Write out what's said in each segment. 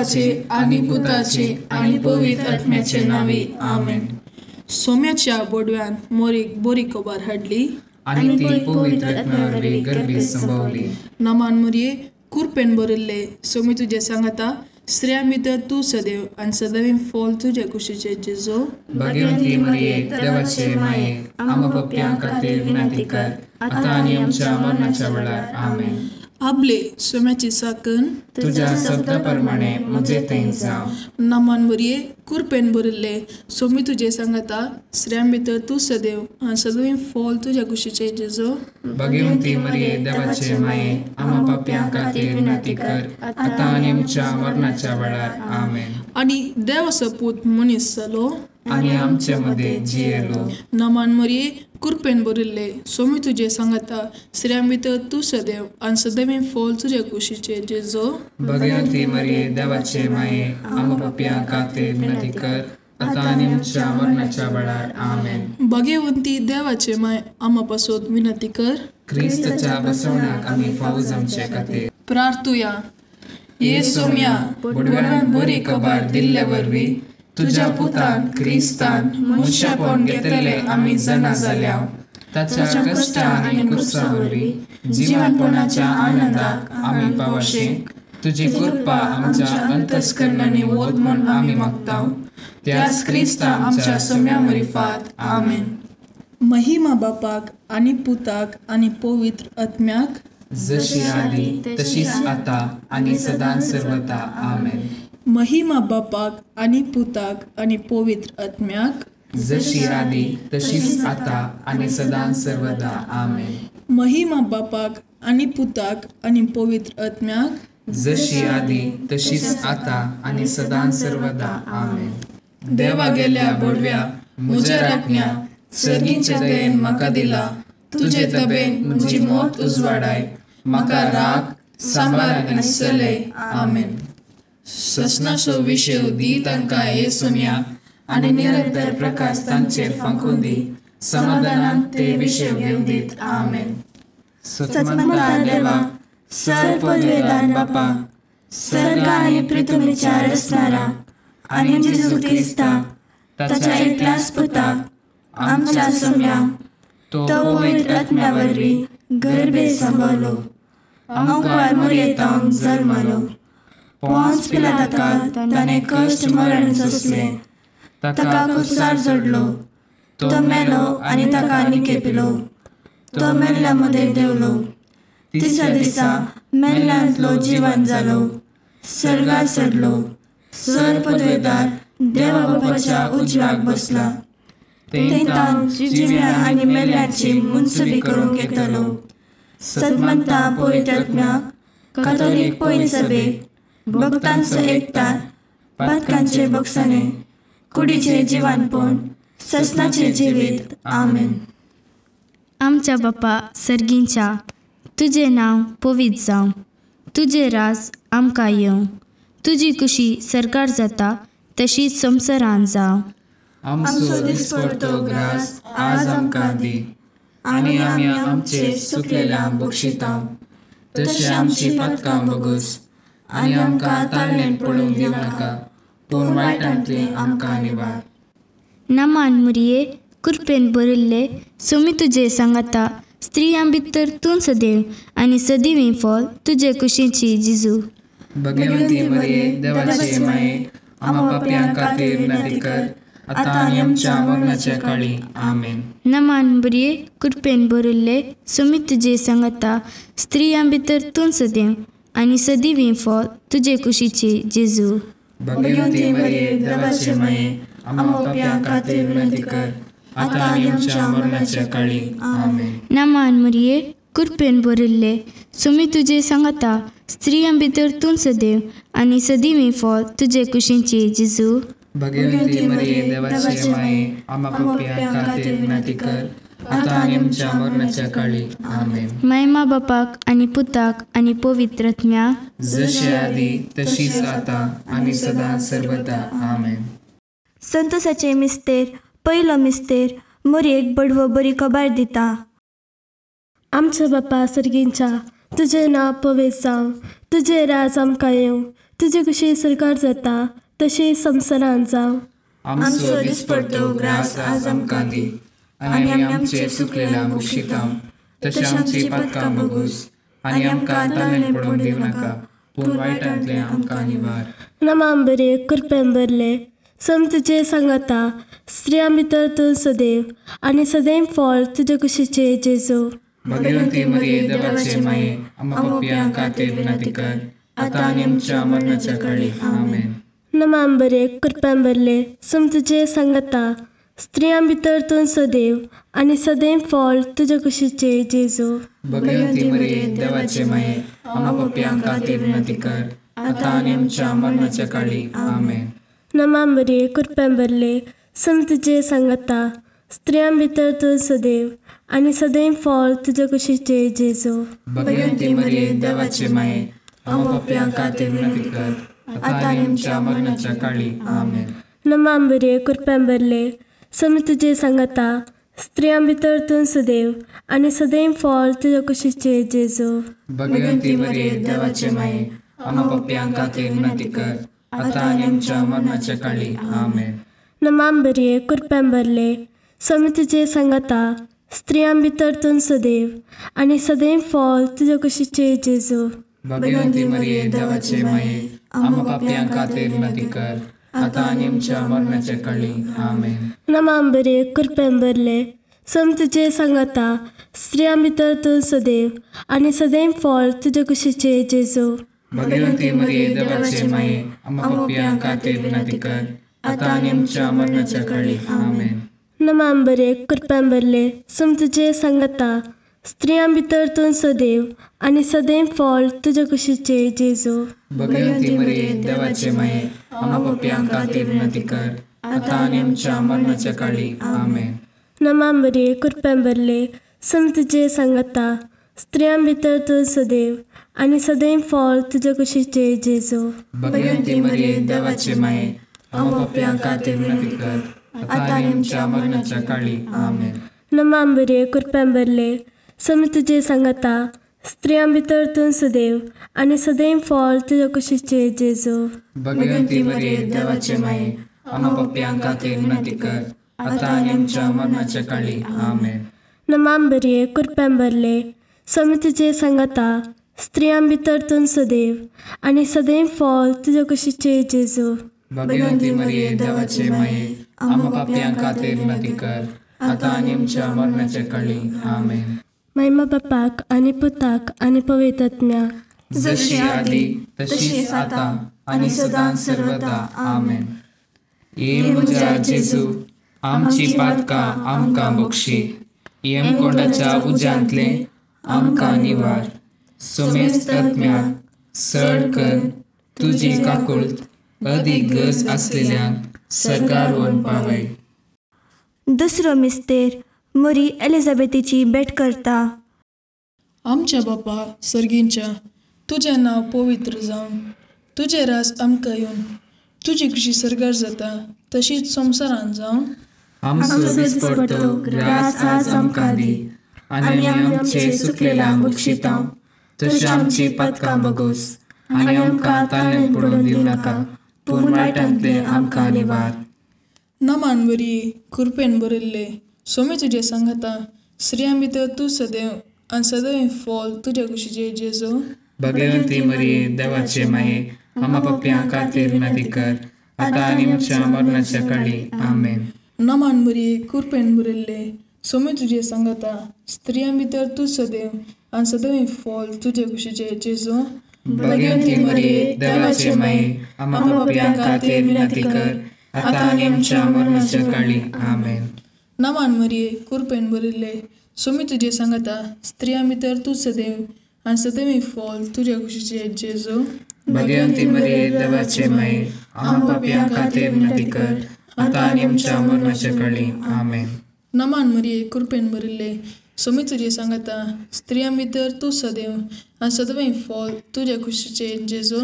देवाचे आणि पुताचे आणि पवित्र आत्म्याचे नावे आमेन. सोम्याच्या बोडव्यान मोरीक बोरी कोबार हाडली आणि ती पवित्र आत्म्यावरवी गर्भे संभवली. नमान मोरये कुरपेन बरिल्ले सोमी तुझे सांगता स्त्रिया भितर तू सदैव आणि सदैव फॉल तुझ्या कुशीचे जेजो. भाग्यवंती मरिये देवाचे माये आम्हा पाप्यां खातीर विनंती कर आता आणि आमच्या मरणाच्या वेळार आमेन. आपले सोम्याची साकण तुझ्या शब्दाप्रमाणे म्हजे थंय जावं. नमान मोरये कुरपेन बरिल्ले सोमी तुझे सांगता स्त्रिया भितर तू सदैव आणि सदैव फॉल तुझ्या कुशीचे जेजो. भाग्यवंती मरिये देवाचे माये आम्हा पाप्यां खातीर विनंती कर आता आणि आमच्या मरणाच्या वेळार आमेन. आणि देवाचो पूत मनीस जालो आणि आमच्या मध्ये जियेलो. नमान मोरये कुरपेन बरिल्ले सोमी तुझे सांगता स्त्रिया भितर तू सदैव आणि सदैव फॉल तुझ्या कुशीचे जेजो. भाग्यवंती मरिये देवाचे माये आम्हा पाप्यां खातीर विनंती कर आता आणि आमच्या मरणाच्या वेळार आमेन. भाग्यवंती देवाचे माय आम्हा पासून विनंती कर. ख्रिस्ताच्या बसवण्याक आम्ही फावो जमचे खातीर प्रार्थुया. ये सोम्या बोडव्यान बरी खबर दिल्ले वरवी तुझ्या पुतान क्रिस्तान मनशापण घेतले आम्ही जाणा जाल्या. ताच्या कष्टां आणि क्रुसावरवी जीवनपणाच्या आनंदाक आम्ही पावशेक तुझी कृपा आमच्या अंतस्करणाने वोत म्हूण आम्ही मागताव. त्याच क्रिस्ता आमच्या सोम्यावरी फात आमेन. महिमा बापाक आणि पुताक आणि पवित्र आत्म्याक जशी आली तशीच आता आणि सदां सर्वदा आमेन. महिमा बापाक आणि पुताक आणि पवित्र आत्म्याक जशी आली तशीच आता आणि सदां सर्वदा आमेन. महिमा बापाक आणि पुताक आणि पवित्र आत्म्याक जशी आली तशीच आता आणि सदां सर्वदा आमेन. देवा गेल्या बोडव्या म्हज्या राखण्या सर्गीच्या दयेन म्हाका दिला. तुझे तबेन म्हजी मोत उजवाडाय म्हाका राख सांबाळ आनी चलय आमेन. ससनाचो विशय दी तांकां ये सोम्या आणि निरंतर प्रकाश तांचेर फांकून दी. समाधानान ते विशय घेवन दीत आमेन. सचमंता देवा सर पदवेदान बापा सर्ग आणि पृथ्वीच्या रचणारा आणि जेजू ख्रिस्ता ताच्या एकल्याच पुता आमच्या सोम्या तो पवित्र आत्म्यावरवी गर्भे संभवलो. अंकुर मोरयेतांक जल्मलो. पोंच पिलाताका ताणे कश्ट मरण सोंसले. ताका क्रुसार जोडलो. तो मेलो आणि ताका निकेपिलो. तो मेल्ल्या मध्ये देवलो. तिसऱ्या दिसा मेल्ल्यांतलो जिवंत जालो. सर्गार चडलो. सर पदवेदार देवा बापाच्या उजव्याक बसला. थंयतान जिव्या आणि मेल्ल्यांची मुनसबी करूंक येतलो. सदमंता पवित्र आत्म्याक कातोलीक पवित्र सभेक भक्तांचो एकठाण पातकांचे बक्षणे कुडीचे जिवनपण ससनाचे जिवीत आमेन. आमच्या बापा सर्गींच्या तुझे नाव पवित्र जावं. तुझे राज आमकां येवं. तुजी कुशी सरकार जाता तशीच संवसारांत जावं. आमचो दिसपडटो ग्रास आज आमकां दी आणि आमी आमचे चुकलेल्यांक बक्षितांव. तशें आमची पातकां बगूस आणि आमकां ताळणेंत पडूंक दिवं नाका पूण वायटांतली आमकां निवार. नमान मोरये कुरपेन बरिल्ले सोमी तुझे सांगता स्त्रियां भितर तूं सदैव आणि सदिवीं फॉल तुझे कुशीची जेजू. भाग्यवंती मरिये देवाचे माये आम्हा पाप्यां खातीर विनंती कर आता आणि आमच्या मरणाच्या काळी आमेन. नमान मोरये कुरपेन बरिल्ले सोमी तुझे सांगता स्त्रियां भितर तूं सदैव आणि सदिवीं फॉल तुझे कुशीचे जेजू. भाग्यवंती मरिये देवाचे माये आम्हा पाप्यां खातीर विनंती कर आता आणि आमच्या मरणाच्या काळी आमेन. नमान मोरये कुरपेन बरिल्ले सोमी तुझे सांगता स्त्रियां भितर तूं सदैव आणि सदिवीं फॉल तुझे कुशीचे जेजू. भाग्यवंती मरिये देवाचे माये आम्हा पाप्यां खातीर विनंती कर आता आणि आमच्या मरणाच्या काळी आमेन. महिमा बापाक आणि पुताक आणि पवित्र आत्म्याक जशी आदी तशीच आता आणि सदा सर्वदा आमेन. संतोसाचे मिस्तेर पयलो मिस्तेर मोरयेक बडवो बरी खबर दिता. आमच्या बापा सर्गींच्या तुझे नाव पवित्र जावं. तुझे राज आमकां येवं. तुजे कुशी सरकार जाता तशी संवसारांत जावं. आमचो दिसपडटो ग्रास आज आमकां दी, आनी आमी आमचे सुकलेल्या बक्षितां. तशें आमची पातकां बगूस, आनी आमकां ताळमेळ पडूंक दिवं नाका, पूण वायटांतले आमकां निवार. नमां बरे कृपेन भरले तुजे सांगाता, स्त्रियां भितर तूं सदैव, आनी सदैव फळ तुजे कुशीचे जेजू. भगवंती मरिये देवाचे माये, आमकां पापियां खातीर विनंती कर, आतां आनी आमच्या मरणाच्या काळी. आमेन. नमां बरे कृपेन भरले तुजे सांगाता, स्त्रियां भितर तूं सदैव, आनी सदैव फळ तुजे कुशीचे जेजू. भगवंती मरिये देवाचे माये, आमकां पापियां खातीर विनंती कर, आतां आनी आमच्या मरणाच्या काळी. आमेन. नमां बरे कृपेन भरले तुजे सांगाता, स्त्रियां भितर तूं सदैव, आनी सदैव फळ तुजे कुशीचे जेजू. भगवंती मरिये देवाचे माये, आमकां पापियां खातीर विनंती कर, आतां आनी आमच्या मरणाच्या काळी. आमेन. नमां बरे कृपेन भरले तुजे सांगाता, स्त्रियां भितर तूं सदैव, आनी सदैव फळ तुजे कुशीचे जेजू. भगवंती मरिये देवाचे माये, आमकां पापियां खातीर विनंती कर, आतां आनी आमच्या मरणाच्या काळी. आमेन. नमां बरे कृपेन भरले तुजे सांगाता, स्त्रियां भितर तूं सदैव, आनी सदैव फळ तुजे कुशीचे जेजू. भगवंती मरिये देवाचे माये, आमकां पापियां खातीर विनंती कर, आतां आनी आमच्या मरणाच्या काळी. आमेन. नमां बरे कृपेन भरले तुजे सांगाता, स्त्रियां भितर तूं सदैव, आनी सदैव फळ तुजे कुशीचे जेजू. भगवंती मरिये देवाचे माये, आमकां पापियां खातीर विनंती कर, आतां आनी आमच्या मरणाच्या काळी. आमेन. नमां बरे कृपेन भरले तुजे सांगाता, स्त्रियां भितर तूं सदैव, आनी सदैव फळ तुजे कुशीचे जेजू. भगवंती मरिये देवाचे माये, आमकां पापियां खातीर विनंती कर, आतां आनी आमच्या मरणाच्या काळी. आमेन. नमां बरे कृपेन भरले तुजे सांगाता, स्त्रियां भितर तूं सदैव, आनी सदैव फळ तुजे कुशीचे जेजू. भगवंती मरिये देवाचे माये, आमकां पापियां खातीर विनंती कर, आतां आनी आमच्या मरणाच्या काळी. आमेन. नमां बरे कृपेन भरले तुजे सांगाता, स्त्रियां भितर तूं सदैव, आनी सदैव फळ तुजे कुशीचे जेजू. भगवंती मरिये देवाचे माये, आमकां पापियां खातीर विनंती कर, आतां आनी आमच्या मरणाच्या काळी. आमेन. नमां बरे कृपेन भरले तुजे सांगाता, स्त्रियां भितर तूं सदैव, आनी सदैव फळ तुजे कुशीचे जेजू. भगवंती मरिये देवाचे माये, आमकां पापियां खातीर विनंती कर, आतां आनी आमच्या मरणाच्या काळी. आमेन. महिमा बापाक आनी पुताक आनी पवित्र आत्म्याक, जशी आदी तशीच आता आनी सदां सर्वदा. आमेन. ये म्हज्या जेजू, आमची पातकां आमकां बक्षी, यमकोंडाच्या उज्यांतले आमकां निवार. सोमेस्त आत्म्याक सड कर तुजी काकुळट, अदीक गरज आसलेल्यांक सरकार व्हरून पावय. दुसरो मिस्तेर मोरी एलिझाबेथीची भेट करता. आमच्या बापा सर्गींच्या, तुजें नांव पवित्र जावन, तुजें राज आमकां येवन, तुजी कुशी सरकार जाता तशीच संवसारांत जावन. आमचो दिसपडटो ग्रास आज आमकां दी, आनी आमी आमचे सुकलेल्या बक्षितां. तशें आमची पातकां बगूस, आनी आमकां ताळमेळ पडूंक दिवं नाका, पूण वायटांतले आमकां निवार. नमान बरी कृपेन बरयल्ले सोमी तुजे सांगाता, स्त्रियां भितर तूं सदैव, आनी सदैव फळ तुजे कुशीचे जेजू. भगवंती मरिये देवाचे माये, आमकां पापियां खातीर विनंती कर, आतां आनी आमच्या मरणाच्या काळी. आमेन. नमान बरी कृपेन बरयल्ले सोमी तुजे सांगाता, स्त्रियां भितर तूं सदैव, आनी सदैव फळ तुजे कुशीचे जेजू. भगवंती मरिये देवाचे माये, आमकां पापियां खातीर विनंती कर, आतां आनी आमच्या मरणाच्या काळी. आमेन. नमान मरिये कृपेन बरयल्ले सोमी तुजे सांगाता, स्त्रियां भितर तूं सदैव, आनी सदैव फळ तुजे कुशीचे जेजू. भगवंती मरिये देवाचे माये, आमकां पापियां खातीर विनंती कर, आतां आनी आमच्या मरणाच्या काळी. आमेन. नमान मरिये कृपेन बरयल्ले सोमी तुजे सांगाता, स्त्रियां भितर तूं सदैव, आनी सदैव फळ तुजे कुशीचे जेजू.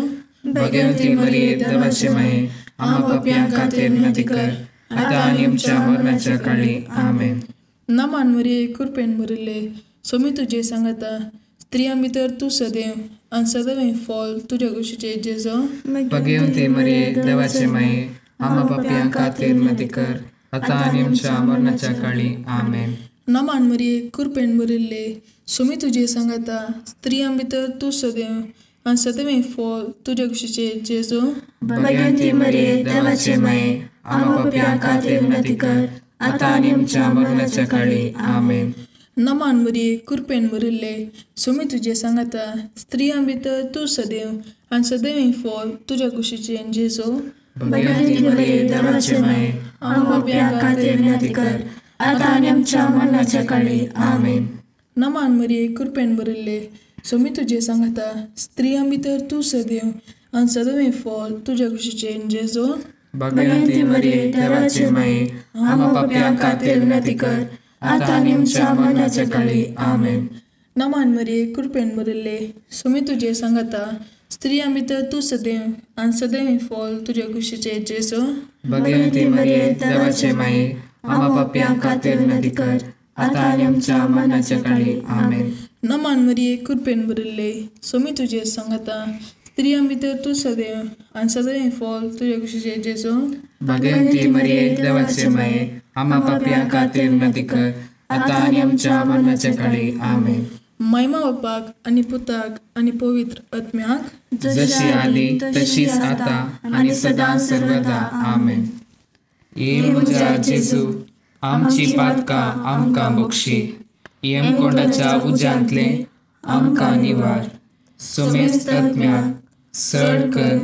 भगवंती मरिये देवाचे माये, आमकां पापियां खातीर विनंती कर, आतां आनी आमच्या मरणाच्या काळी. आमेन. नमान मरिये कृपेन बरयल्ले सोमी तुजे सांगाता, स्त्रियां भितर तूं सदैव आनी सदैव फॉल तुज्या कुशीचे जेजो. भगवंती मरिये देवाचे माये, आम्हा पापियां खातीर विनंती कर, आता आनी आमच्या मरणाच्या काळी. आमेन. नमान मरिये कृपेन भरिल्ले, सुमी तुजे सांगाता, स्त्रियां भितर तूं सदैव आनी सदैव फॉल तुज्या कुशीचे जेजो. भगवंती मरिये देवाचे माये, आम्हा पापियां खातीर विनंती कर, आता आनी आमच्या मरणाच्या काळी. आमेन. नमान मरिये कृपेन भरिल्ले, सुमी तुजे सांगाता, स्त्रियां भितर तूं सदैव आनी सदैव फॉल तुज्या कुशीचे जेजो. भगवंती मरिये देवाचे माये, आम्हा पापियां खातीर विनंती कर, आता आनी आमच्या मरणाच्या काळी. आमेन. नमान मरिये कृपेन भरिल्ले, सुमी तुजे सांगाता, स्त्रियां भितर तूं सदैव आनी सदैव फॉल तुज्या कुशीचे जेजो. भगवंती मरिये देवाचे माये, आम्हा पापियां खातीर विनंती कर, आता आनी आमच्या मरणाच्या काळी. आमेन. नमान मरिये कृपेन भरिल्ले, सुमी तुजे सांगाता, स्त्रियां भितर तूं सदैव आनी सदैव फॉल तुज्या कुशीचे जेजो. भगवंती मरिये देवाचे माये, आम्हा पापियां खातीर विनंती कर, आता आनी आमच्या मरणाच्या काळी. आमेन. नमान मरिये कृपेन भरिल्ले, सुमी तुजे सांगाता, स्त्रियां भितर तूं सदैव आनी सदैव फॉल तुज्या कुशीचे जेजो. भगवंती मरिये देवाचे माये, आम्हा पापियां खातीर विनंती कर, आता आनी आमच्या मरणाच्या काळी. आमेन. महिमा बापाक आनी पुताक आनी पवित्र आत्म्याक, जशी आली तशीच आता आनी सदां सर्वदा. आमेन. ये म्हज्या जेजू, आमची पातकां आमकां बक्षी, यमकोंडाच्या उज्यांतले आमकां निवार. सोमेस्त आत्म्याक सड कर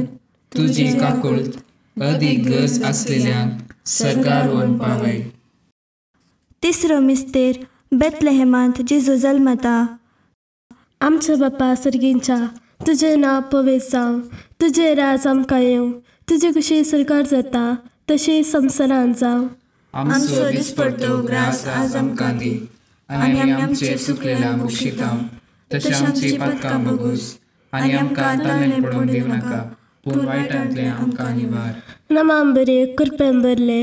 तुजी काकुळट अदीक गरज आसलेल्यांक सरकार व्हरून पावय. तिसरो मिस्तेर बेतलेहेमांत जेजू जल्मता. आमच्या बापा सर्गींच्या, तुजें नांव पवित्र जावं, तुजें राज आमकां येवं, तुजी कशी सरकार जाता तशी संवसारांत जावं. आमचो दिसपडटो ग्रास आज आमकां दी, आनी आमी आमचे चुकलेल्यांक बक्षितांव, तशें आमची पातकां बगूस, आनी आमकां ताणेन पडोवंक दिवं नाका, पूण वायटांतले आमकां निवार. नमान बरे कृपेन भरले,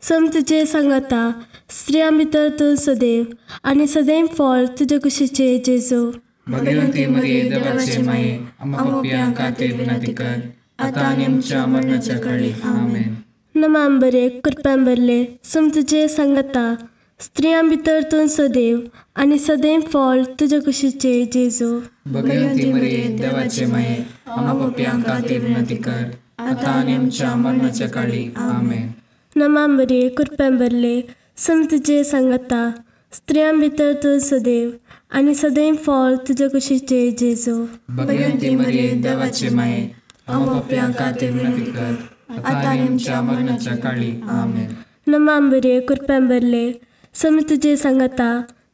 सम तुजे सांगाता, स्त्रियां भितर तूं सदैव आनी सदैव फॉल तुज्या कुशीचे जेजू. भगवंती मरिये देवाचे माये, आम्हा पापियां खातीर विनंती कर, आता आनी आमच्या मरणाच्या काळी. आमेन. नमान बरे कृपेन भरले, सम तुजे सांगाता, स्त्रियां भितर तूं सदैव आनी सदैव फॉल तुज्या कुशीचे जेजू. भगवंती मरिये देवाचे माये, आम्हा पापियां खातीर विनंती कर, आता आनी आमच्या मरणाच्या काळी. आमेन. नमान बरे कृपेन भरले, सम तुजे सांगाता, स्त्रियां भितर तूं सदैव आनी सदैव फॉल तुज्या कुशीचे जेजू. भगवंती मरिये देवाचे माये, आम्हा पापियां खातीर विनंती कर, आता आनी आमच्या मरणाच्या काळी. आमेन. नमान बरे कृपेन भरले, सम तुजे सांगाता,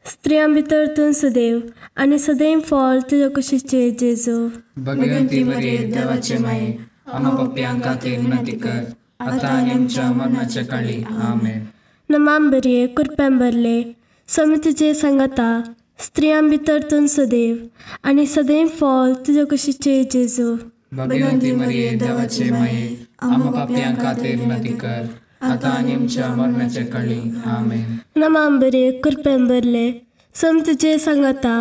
स्त्रियां भितर तूं सदैव आनी सदैव फॉल तुज्या कुशीचे जेजू. भगवंती मरिये देवाचे माये, आम्हा पापियां खातीर विनंती कर, आता आनी आमच्या मरणाच्या काळी. आमेन. नमान बरे कृपेन भरले, सम तुजे सांगाता, स्त्रियां भितर तूं सदैव आनी सदैव फॉल तुज्या कुशीचे जेजू. भगवंती मरिये देवाचे माये, आम्हा पापियां खातीर विनंती कर, आता आनी आमच्या मरणाच्या काळी. आमेन. नमान बरे कृपेन भरले, सम तुजे सांगाता,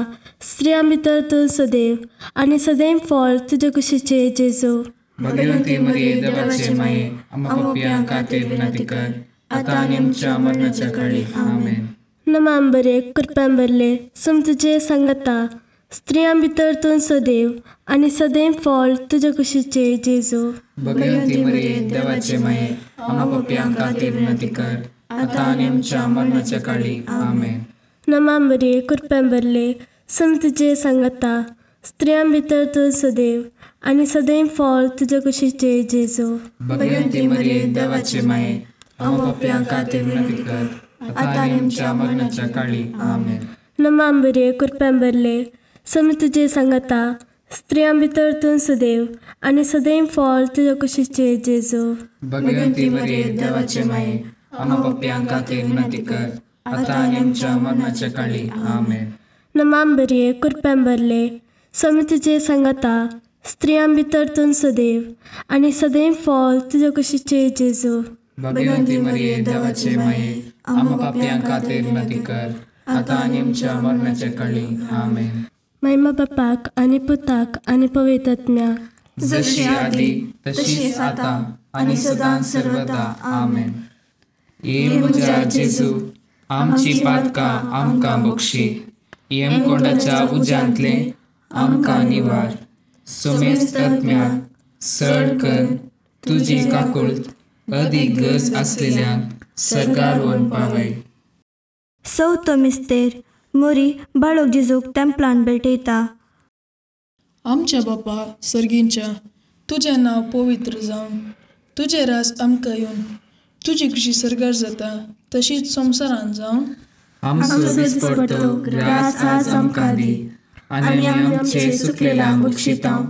स्त्रियां भितर तूं सदैव आनी सदैव फॉल तुज्या कुशीचे जेजू. भगवंती मरिये देवाचे माये, आम्हा पापियां खातीर विनंती कर, आता आनी आमच्या मरणाच्या काळी. आमेन. नमान बरे कृपेन भरले, सम तुजे सांगाता, स्त्रियां भितर तूं सदैव आनी सदैव फॉल तुज्या कुशीचे जेजू. भगवंती मरिये देवाचे माये, आम्हा पापियां खातीर विनंती कर, आता आनी आमच्या मरणाच्या काळी. आमेन. नमान बरे कृपेन भरले, सम तुजे सांगाता, स्त्रियां भितर तूं सदैव आनी सदैव फॉल तुज्या कुशीचे जेजू. भगवंती मरिये देवाचे माये, आम्हा पापियां खातीर विनंती कर, आता आनी आमच्या मरणाच्या काळी. आमेन. नमान बरे कृपेन भरले, सम तुजे सांगाता, स्त्रियां भितर तूं सदैव आनी सदैव फॉल तुज्या कुशीचे जेजू. भगवंती मरिये देवाचे माये, आम्हा पापियां खातीर विनंती कर, आता आनी आमच्या मरणाच्या काळी. आमेन. नमान बरे कृपेन भरले, सम तुजे सांगाता, स्त्रियां भितर तूं सदैव आनी सदैव फॉल तुज्या कुशीचे जेजू. भगवंती मरिये देवाचे माये, आम्हा पापियां खातीर विनंती कर, आता आनी आमच्या मरणाच्या काळी. आमेन. महिमा बापाक आनी पुताक आनी पवित्र आत्म्याक, जशी आदी तशीच आता आनी सदां सर्वदा आमेन. ये म्हज्या जेजू, आमची पातकां आमकां बक्षी, यमकोंडाच्या उज्यांतले आमकां निवार. सोमेस्त आत्म्याक सड कर तुजी काकुळट अदीक गरज आसलेल्यांक सर्गार व्हरून पावय. चवथो मिस्तेर मोरी बाळक जेजूक तेंपलांत भेटयता. आमच्या बापा सर्गींच्या, तुजें नांव पवित्र जावन, तुजें राज आमकां येवन, तुजी खुशी सर्गार जाता तशीच संवसारांत जावन. आमचो दिसपडटो ग्रास आज आमकां दी, आनी आमचे सुकलेल्यांक बक्षितांव.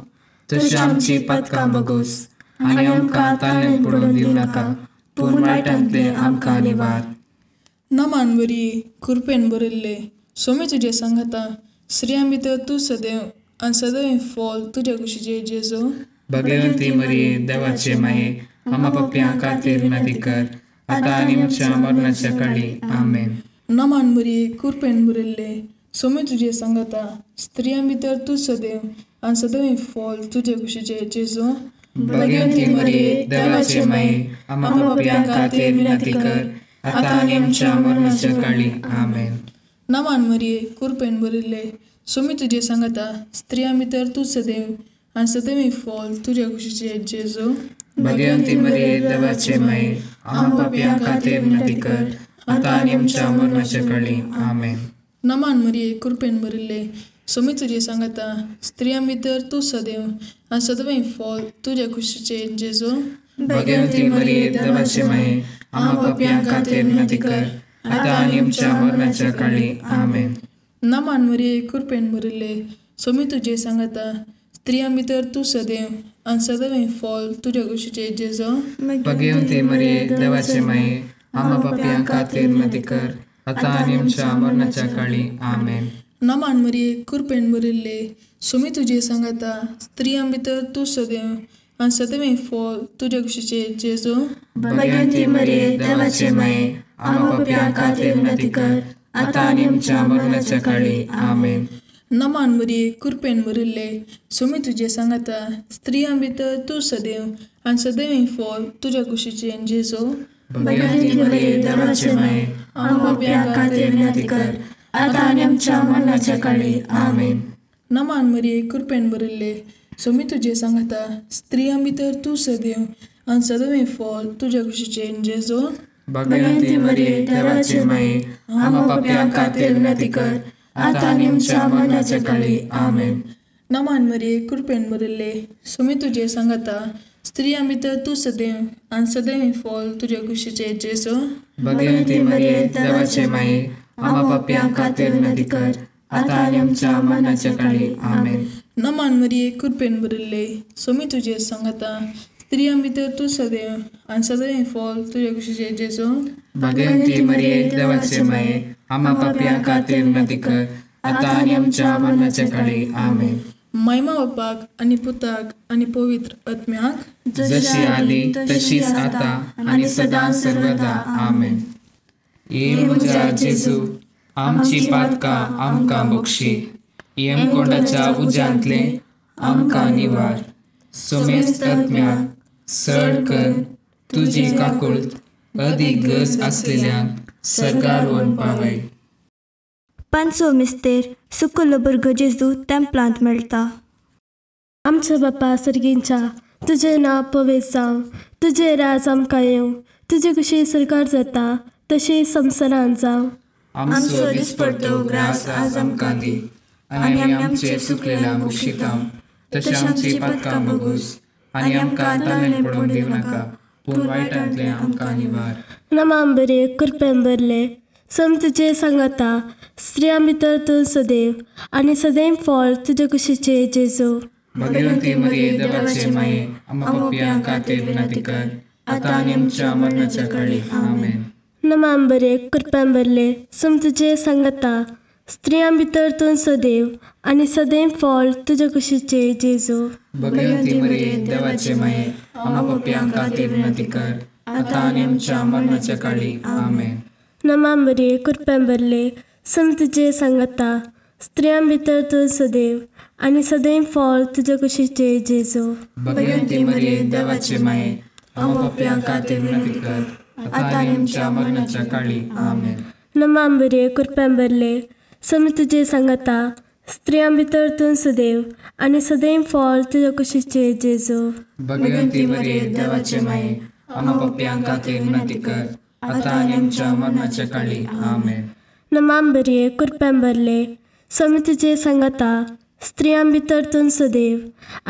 तशें आमची पातकां बगूस, आनी आमकां ताळेन पडून दिवं नाका, पूण वायटांतले आमकां निवार. नमान बरी कृपेन बरयल्ले, सोमी तुजे सांगाता, स्त्रियां भितर तूं सदैव आनी सदैव फॉल तुज्या कुशीचे जेजू. भगवंती मरिये देवाचे माये, आम्हा पाप्यां खातीर विनंती कर, आतां आनी आमच्या मरणाच्या काळी आमेन. नमान बरी कृपेन बरयल्ले, सोमी तुजे सांगाता, स्त्रियां भितर तूं सदैव आनी सदैव फॉल तुज्या कुशीचे जेजू. भगवंती मरिये देवाचे माये, आम्हा पाप्यां खातीर विनंती कर, आतां आनी आमच्या मरणाच्या काळी आमेन. नमान मरिये कृपेन बरयल्ले, सोमी तुजे सांगाता, स्त्रियां भितर तूं सदैव आनी सदैव फॉल तुज्या कुशीचे जेजू. भगवंती मरिये देवाचे माये, आम्हा पाप्यां खातीर विनंती कर, आतां आनी आमच्या मरणाच्या काळी आमेन. नमान मरिये कृपेन बरयल्ले, सोमी तुजे सांगाता, स्त्रियां भितर तूं सदैव आनी सदैव फॉल तुज्या कुशीचे जेजू. भगवंती मरिये देवाचे माये, आम्हा पाप्यां खातीर विनंती कर, आतां आनी आमच्या मरणाच्या काळी आमेन. नमान मरिये कृपेन बरयल्ले, सोमी तुजे सांगाता, स्त्रियां भितर तूं सदैव आनी सदैव फॉल तुज्या कुशीचे जेजू. भगवंती मरिये देवाचे माये, आम्हा पाप्यां खातीर विनंती कर, आतां आनी आमच्या मरणाच्या काळी आमेन. नमान मरिये कृपेन बरयल्ले, सोमी तुजे सांगाता, स्त्रियां भितर तूं सदैव आनी सदैव फॉल तुज्या कुशीचे जेजू. भगवंती मरिये देवाचे माये, आम्हा पाप्यां खातीर विनंती कर, आतां आनी आमच्या मरणाच्या काळी आमेन. नमान मरिये कृपेन बरयल्ले, सोमी तुजे सांगाता, स्त्रियां भितर तूं सदैव आनी सदैव फॉल तुज्या कुशीचे जेजू. भगवंती मरिये देवाचे माये, आम्हा पाप्यां खातीर विनंती कर, आतां आनी आमच्या मरणाच्या काळी आमेन. नमान मरिये कृपेन बरयल्ले, सोमी तुजे सांगाता, स्त्रियां भितर तूं सदैव आनी सदैव फॉल तुज्या कुशीचे जेजू. भगवंती मरिये देवाचे माये, आम्हा पाप्यां खातीर विनंती कर, आतां आनी आमच्या मरणाच्या काळी आमेन. नमान मरिये कृपेन बरयल्ले, सोमी तुजे सांगाता, स्त्रियां भितर तूं सदैव आनी सदैव फॉल तुज्या कुशीचे जेजू. भगवंती मरिये देवाचे माये, आम्हा पाप्यां खातीर विनंती कर, आतां आनी आमच्या मरणाच्या काळी आमेन. नमान मरिये कृपेन बरयल्ले, सोमी तुजे सांगाता, स्त्रियां भितर तूं सदैव आनी सदैव फॉल तुज्या कुशीचे जेजू. भगवंती मरिये देवाचे माये, आम्हा पाप्यां खातीर विनंती कर, आतां आनी आमच्या मरणाच्या काळी आमेन. महिमा बापाक आनी पुताक आनी पवित्र आत्म्याक, जशी आदी तशीच आता आनी सदां सर्वदा आमेन. ये म्हज्या जेजू, आमची पातकां आमकां बक्षी, यमकोंडाच्या उज्यांतले आमकां निवार. सोमेस्त आत्म्याक सड कर तुजी काकुळट अदीक गरज आसलेल्यांक सर्गार व्हरून पावय. पांचवो मिस्तेर सुकलो भुरगो जेजू तेंपलांत मेळटा. आमच्या बापा सर्गींच्या, तुजें नांव पवित्र जावं, तुजें राज आमकां येवं, तुजी कुशी सर्गार जाता तशी संवसारांत जावं. आमचो दिसपडटो ग्रास आज आमकां दी, आनी आमचे सुकलेल्यांक बक्षितांव. तशें आमची पातकां बगूस, आनी आमकां ताळेन पडून दिवं नाका, पूण वायटांतले आमकां निवार. नमान बरे कृपेन बरले, सोमी तुजे सांगाता, स्त्रियां भितर तूं सदैव आनी सदैव फॉल तुज्या कुशीचे जेजू. भगवंती मरिये देवाचे माये, आम्हा पाप्यां खातीर विनंती कर, आतां आनी आमच्या मरणाच्या काळी आमेन. नमान बरे कृपेन बरले, सोमी तुजे सांगाता, स्त्रियां भितर तूं सदैव आनी सदैव फॉल तुज्या कुशीचे जेजू. भगवंती मरिये देवाचे माये, आम्हा पाप्यां खातीर विनंती कर, आतां आनी आमच्या मरणाच्या काळी आमेन. नमान बरे कृपेन बरले, सोमी तुजे सांगाता, स्त्रियां भितर तूं सदैव आनी सदैव फळ तुज्या कुशीचे जेजू. भगवंती मरिये देवाचे माये, आमकां पापियांक खातीर विनंती कर, आता आनी आमच्या मरणाच्या काळी. आमेन. नमांबरे कृपेंबरले समी तुजे सांगता, स्त्रियां भितर तूं सदैव आनी सदैव फळ तुज्या कुशीचे जेजू. भगवंती मरिये देवाचे माये, आमकां पापियांक खातीर विनंती कर, आता आनी आमच्या मरणाच्या काळी. आमेन. नमांबरे कृपेंबरले समी तुजे सांगता, स्त्रियां भितर तूं सदैव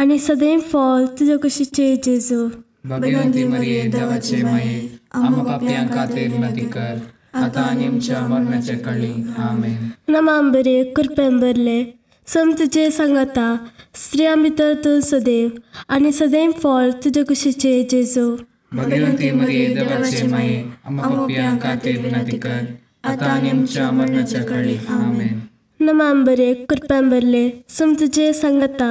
आनी सदैव फळ तुज्या कुशीचे जेजू. भगवंती मरिये देवाचे माये, आमकां पापियांक खातीर विनंती कर, आता आनी आमच्या मरणाच्या काळी. आमेन. नमांबरे कृपेंबरले समी तुजे सांगता, स्त्रियां भितर तूं सदैव आनी सदैव फळ तुज्या कुशीचे जेजू. भगवंती मरिये देवाचे माये, आमकां पापियांक खातीर विनंती कर, आता आनी आमच्या मरणाच्या काळी. आमेन. नमांबरे कृपेंबरले समी तुजे सांगता,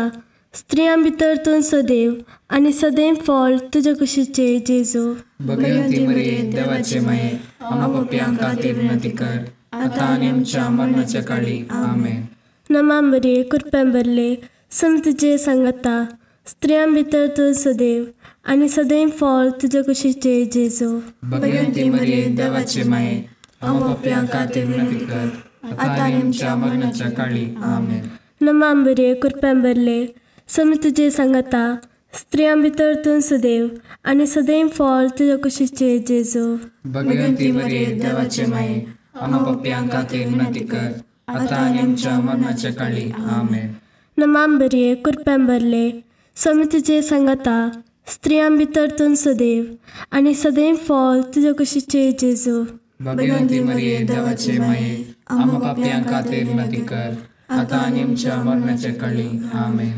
स्त्रियां भितर तूं सदैव आनी सदैव फळ तुज्या कुशीचे जेजू. भगवंती मरिये देवाचे माये, आमकां पापियांक खातीर विनंती कर, आता आनी आमच्या मरणाच्या काळी. आमेन. नमांबरे कृपेंबरले समी तुजे सांगता, स्त्रियां भितर तूं सदैव आनी सदैव फळ तुज्या कुशीचे जेजू. भगवंती मरिये देवाचे माये, आमकां पापियांक खातीर विनंती कर, आता आनी आमच्या मरणाच्या काळी. आमेन. नमांबरे कृपेंबरले समी तुजे सांगता, स्त्रियां भितर तूं सदैव आनी सदैव फळ तुज्या कुशीचे जेजू. भगवंती मरिये देवाचे माये, आमकां पापियांक खातीर विनंती कर, आता आनी आमच्या मरणाच्या काळी. आमेन. नमांबरे कृपेंबरले समी तुजे सांगता, स्त्रियां भितर तूं सदैव आनी सदैव फळ तुज्या कुशीचे जेजू. भगवंती मरिये देवाचे माये, आमकां पापियांक खातीर विनंती कर, आता आनी आमच्या मरणाच्या काळी. आमेन.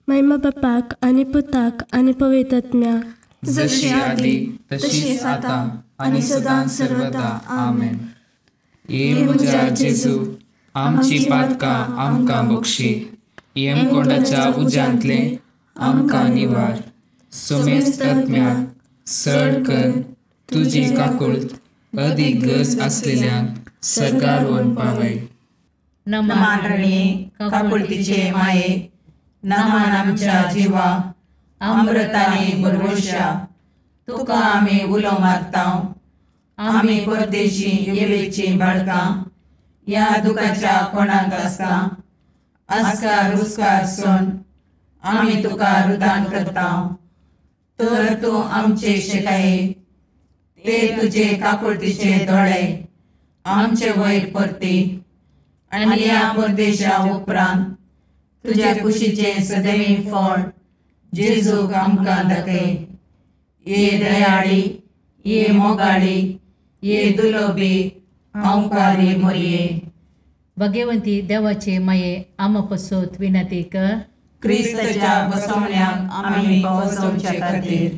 महिमा बापाक आनी पुताक आनी पवित्र आत्म्याक, जशी आदी तशीच आता आनी सदां सर्वदा. आमेन. ये म्हज्या जेजू, आमची पातकां आमकां बक्षी, येमकोंडाच्या उज्यांतले आमकां निवार. सोमेस्त आत्म्याक सड कर तुजी काकुळट, अदीक गरज आसलेल्यांक सरकार व्हरून पावय. नमानणे काकुळतीचे माये, नमान आमच्या जिवा, अमृताने बरवशा, तुका आमी उलो मारताव. आमी परदेशी येवेची बाळकां, या दुखाच्या कोणाक आसता, आस्कार रुस्कार सोन आमी तुका रुदान करताव. तर तूं आमचे शेकाये, ते तुजे काकुळतीचे दोळे आमचे वयर परती, आनी या परदेशा उपरांत तुज्या कुशीचे सदैव फळ जेजूक आमकां दाखय. ये दयाळी, ये मोगाळी, ये दुलोबी, आमकारी मरिये. भगवंती देवाचे माये, आम पसोत विनंती कर, क्रिस्ताच्या बसवण्याक आमी पावसवचे खातीर.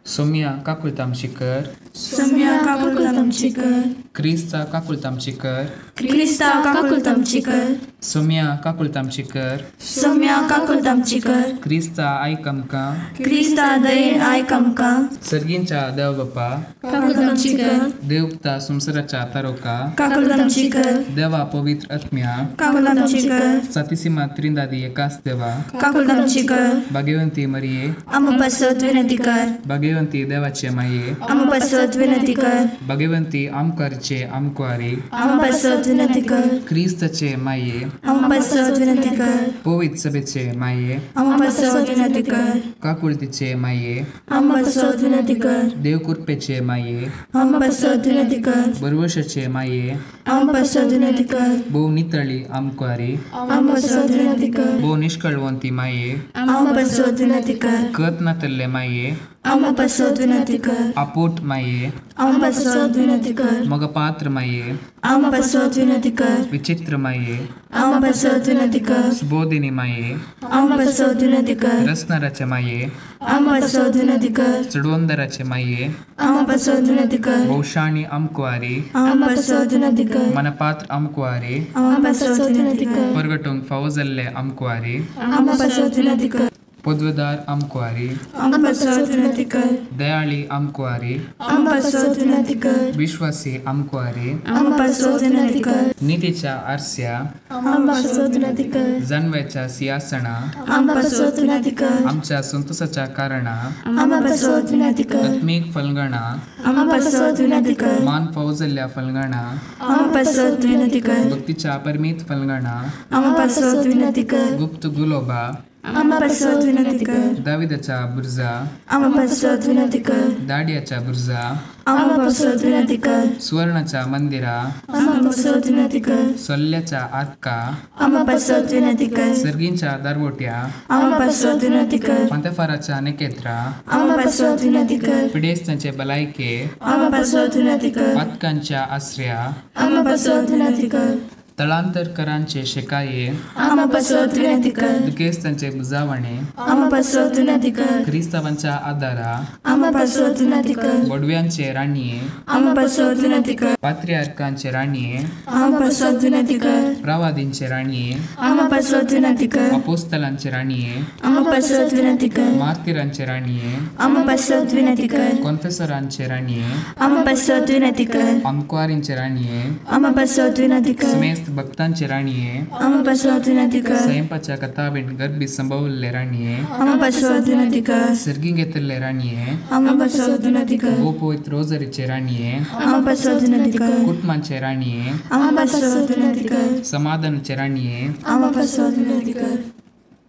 सोम्या काकुळतामची कर, सम्या काकुळतामची कर, क्रिस्ता काकुळतामची कर, क्रिस्ता काकुळतामची कर, सोम्या काकुळतामची कर, सम्या काकुळतामची कर, क्रिस्ता आयक आमकां, क्रिस्ता दयेन आयक आमकां, सर्गींच्या देव बापा, काकुळतामची कर, देवता संवसाराच्या तारोका, काकुळतामची कर, देवा पवित्र आत्म्या, काकुळतामची कर, सातिसिमा त्रिंदादी एकाच देवा, काकुळतामची कर, भाग्यवंती मरिये, आम पसत विनंती कर, भाग्यवंती देवाचे माये, आम पसत विनंती कर, भाग्यवंती आमकारीचे आमकुआरी, आम पसत विनंती कर, क्रिस्ताचे माये, आम पसत विनंती कर, पवित्र सभेचे माये, आम पसत विनंती कर, काकुळतीचे माये, आम पसत विनंती कर, देवकृपेचे माये, आम पसत विनंती कर, बरवशाचे माये, आम पसत विनंती कर, भोव नितळी आमकुआरी, आम पसत विनंती कर, भोव निष्कळवंती माये, आम पसत विनंती कर, कत नातल्ले माये, आम पसत विनंती कर, आपोट माये, आम पसत विनंती कर, मग पात्र माये, आम पसत विनंती कर, विचित्र माये, आम पसत विनंती कर, सुबोधिनी माये, आम पसत विनंती कर, रसनाराचे माये, आम पसत विनंती कर, चडवंदराचे माये, आम पसत विनंती कर, भौशाणी आमकुआरी, आम पसत विनंती कर, मनपात्र आमकुआरी, आम पसत विनंती कर, परगटूंक फावो जाल्ले आमकुआरी, आम पसत विनंती कर, पोद्वदार आमकुआरी आमपासत विनंती कर. दयाळी आमकुआरी आमपासत विनंती कर. विश्वासी आमकुआरी आमपासत विनंती कर. नीतीच्या आरस्या आमपासत विनंती कर. जाणव्याच्या सिंहासना आमपासत विनंती कर. आमच्या संतोषाच्या कारणा आमपासत विनंती कर. आत्मिक फलगणा आमपासत विनंती कर. मान फौजल्या फलगणा आमपासत विनंती कर. भक्तीच्या परमित फलगणा आमपासत विनंती कर. गुप्त गुलोबा आमपासत विनंती कर. दाविदाच्या बुर्जा आमपासत विनंती कर. दाडियाच्या बुर्जा आमपासत विनंती कर. सुवर्णाच्या मंदिरा आमपासत विनंती कर. सोल्ल्याच्या आतका आमपासत विनंती कर. सर्गींच्या दारवोट्या आमपासत विनंती कर. पंतफाराच्या नेकेत्रा आमपासत विनंती कर. पिडेस्तांचे बलायके आमपासत विनंती कर. पातकांच्या आश्रया आमपासत विनंती कर. तळांतरकरांचे शेकाये आमपासत विनंती कर. दुखेस्तांचे बुजावणे आमपासत विनंती कर. क्रिस्तावांच्या आदारा आमपासत विनंती कर. बोडव्यांचे राणीये आमपासत विनंती कर. पात्रियार्कांचे राणीये आमपासत विनंती कर. प्रवादींचे राणीये आमपासत विनंती कर. अपोस्तलांचे राणीये आमपासत विनंती कर. मार्तिरांचे राणीये आमपासत विनंती कर. कॉन्फेसरांचे राणीये आमपासत विनंती कर. आमकुआरींचे राणीये आमपासत विनंती कर. समेस्त भक्तांचे राणीये आमपासत विनंती कर. स्वयंपाच्या कथाबीण गर्भी संभवले राणीये आमपासत विनंती कर. सर्गी घेतले राणीये आमपासत विनंती कर. ओ पवित्र रोजरीचे राणीये आमपासत विनंती कर. कुटुंबांचे राणीये आमपासत विनंती कर. समाधानाचे राणीये आमपासत विनंती कर.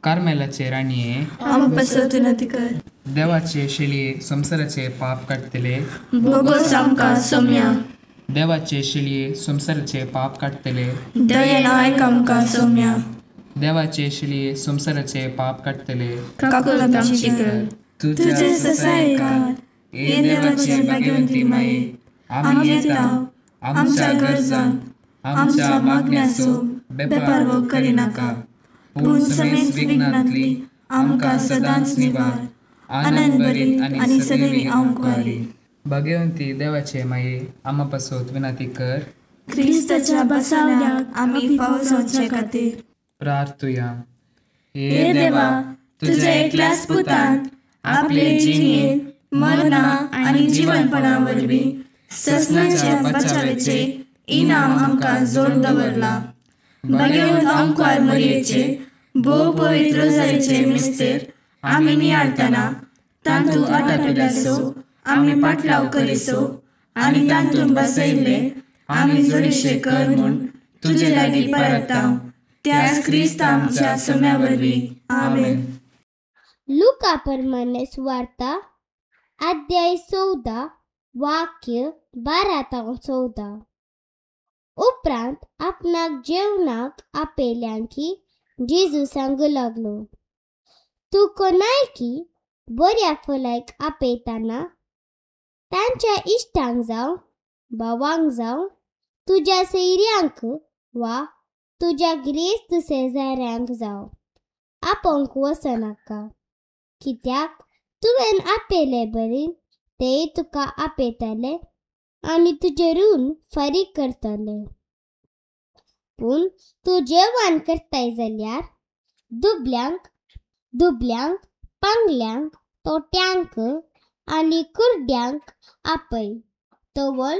कार्मेलाचे राणीये आमपासत विनंती कर. देवाचे शेळये संसाराचे पाप काढतले भोगोस आमकां सौम्या. देवाचे शेळये संसाराचे पाप काढतले दयेन आयक आमकां सौम्या. देवाचे शेळये संसाराचे पाप काढतले काकूल आमची कर. तुझे ससायकार हे देवाचे भाग्यवंती माये. आमी येताव आमच्या गरजांक आमच्या मागण्याचो बेपारवो करिनाका. पूण समेस्त विघ्नांतली आमकां सदांच निवार. आनंद बरी आनी सदैवी आमकुआरी. भाग्यवंती देवाचे माये आम्हा पासत विनंती कर. क्रिस्ताच्या बसावण्याक आमी पावसाचे खातीर प्रार्थुया. हे देवा तुझ्या एकल्याच पुतान आपले जिणेन मरणा आनी जीवनपणा वरवीं ससनाच्या बचावेचे इनाम आमकां जोड दवरला. भाग्यवंत आमकुआर मरयेचे भोव पवित्र रोजारीचे मिस्तेर आमी नियाळतना तांतू आटापिल्ल्याचो आमी पाटलाव करिसो आनी तांतून बसयल्ले आमी जोडीशे कर म्हूण तुजे लागीं परतांव. त्याच क्रिस्त आमच्या सौम्या वरवीं. आमेन. लुका प्रमाणे सुवार्ता अध्याय 14 वाक्य 12 ते 14. उपरांत आपणाक जेवणाक आपेल्यांकी जेजू सांगू लागलो, तू कोणायकी बऱ्या फलायक आपयताना तांच्या इश्टांक जावं भावांक जावं तुज्या सैऱ्यांक वा तुज्या गिरेस्त शेजाऱ्यांक जावं आपोवंक वचनाका. कित्याक तुवें आपेले बरें तेय तुका आपयतले आनी तुजें ऋण फारीक करतले. पूण तूं जेवण करताय जाल्यार दुबल्यांक पांगल्यांक तोट्यांक आनी कुर्ड्यांक आपय. तवळ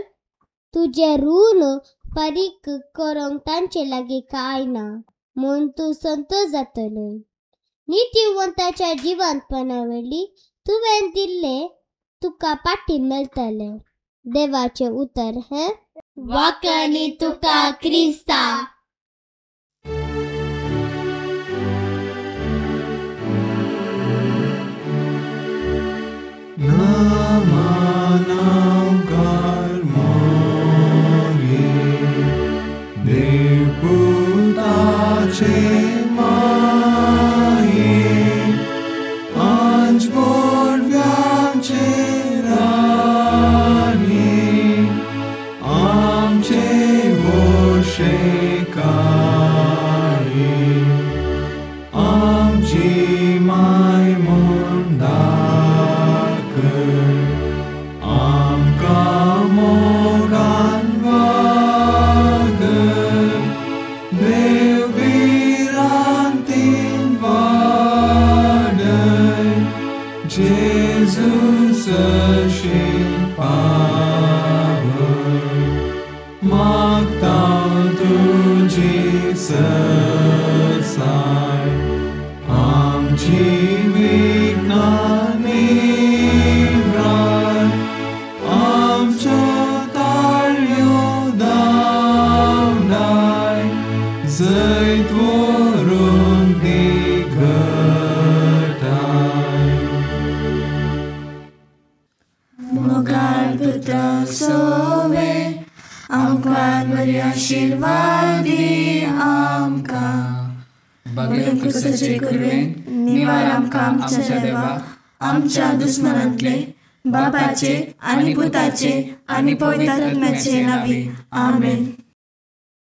तुजें ऋण फारीक करूंक तांचे लागीं कांय ना म्हूण तूं संतोश जातलो. नितीवंताच्या जिवंतपणा वेळी तुवें दिल्ले तुका पाटी मेळटले. देवाचे उतर हे वाकली तुका क्रिस्ता. Dev Virantin Vada ससाय आमची विघ्नांनी राय आमच्यो ताळयो धांवडाय जैत व्हरून दिगटाय मोगाळ पुत्र सोवे आमकां बरी आशिर्वाद दी आमकां बगलेन कुसाचे कुरवेन निवार आमकां आमच्या देवा आमच्या दुस्मनांतले बापाचे आनी पुताचे आनी पवित्र आत्म्याचे नांवी आमेन.